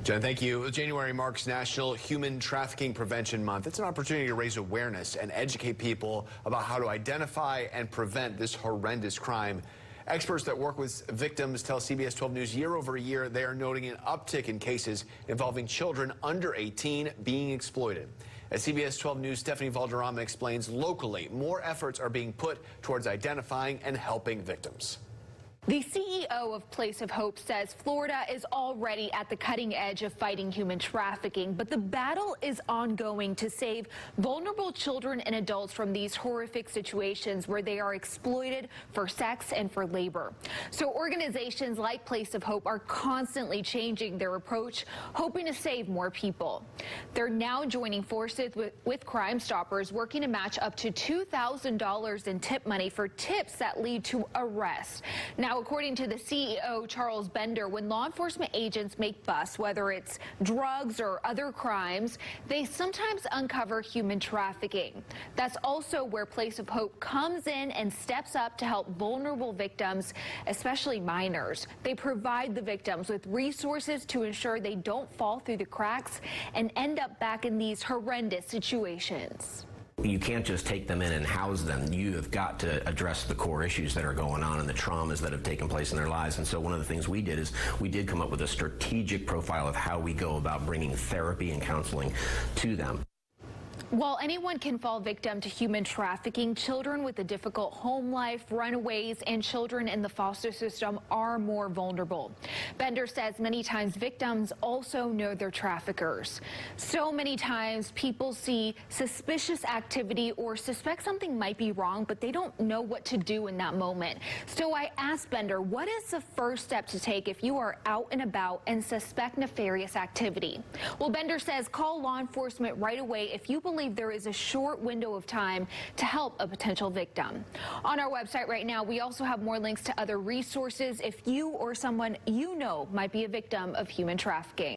Jen, thank you. January marks National Human Trafficking Prevention Month. It's an opportunity to raise awareness and educate people about how to identify and prevent this horrendous crime. Experts that work with victims tell CBS 12 News year over year they are noting an uptick in cases involving children under 18 being exploited. As CBS 12 News' Stephanie Valderrama explains, locally, more efforts are being put towards identifying and helping victims. The CEO of Place of Hope says Florida is already at the cutting edge of fighting human trafficking, but the battle is ongoing to save vulnerable children and adults from these horrific situations where they are exploited for sex and for labor. So organizations like Place of Hope are constantly changing their approach, hoping to save more people. They're now joining forces with Crime Stoppers, working to match up to $2,000 in tip money for tips that lead to arrest. Now, according to the CEO, Charles Bender, when law enforcement agents make busts, whether it's drugs or other crimes, they sometimes uncover human trafficking. That's also where Place of Hope comes in and steps up to help vulnerable victims, especially minors. They provide the victims with resources to ensure they don't fall through the cracks and end up back in these horrendous situations. You can't just take them in and house them. You have got to address the core issues that are going on and the traumas that have taken place in their lives. And so one of the things we did is we did come up with a strategic profile of how we go about bringing therapy and counseling to them. While anyone can fall victim to human trafficking, children with a difficult home life, runaways, and children in the foster system are more vulnerable. Bender says many times victims also know their traffickers. So many times people see suspicious activity or suspect something might be wrong, but they don't know what to do in that moment. So I asked Bender, what is the first step to take if you are out and about and suspect nefarious activity? Well, Bender says call law enforcement right away if you believe there is a short window of time to help a potential victim. On our website right now, we also have more links to other resources if you or someone you know might be a victim of human trafficking.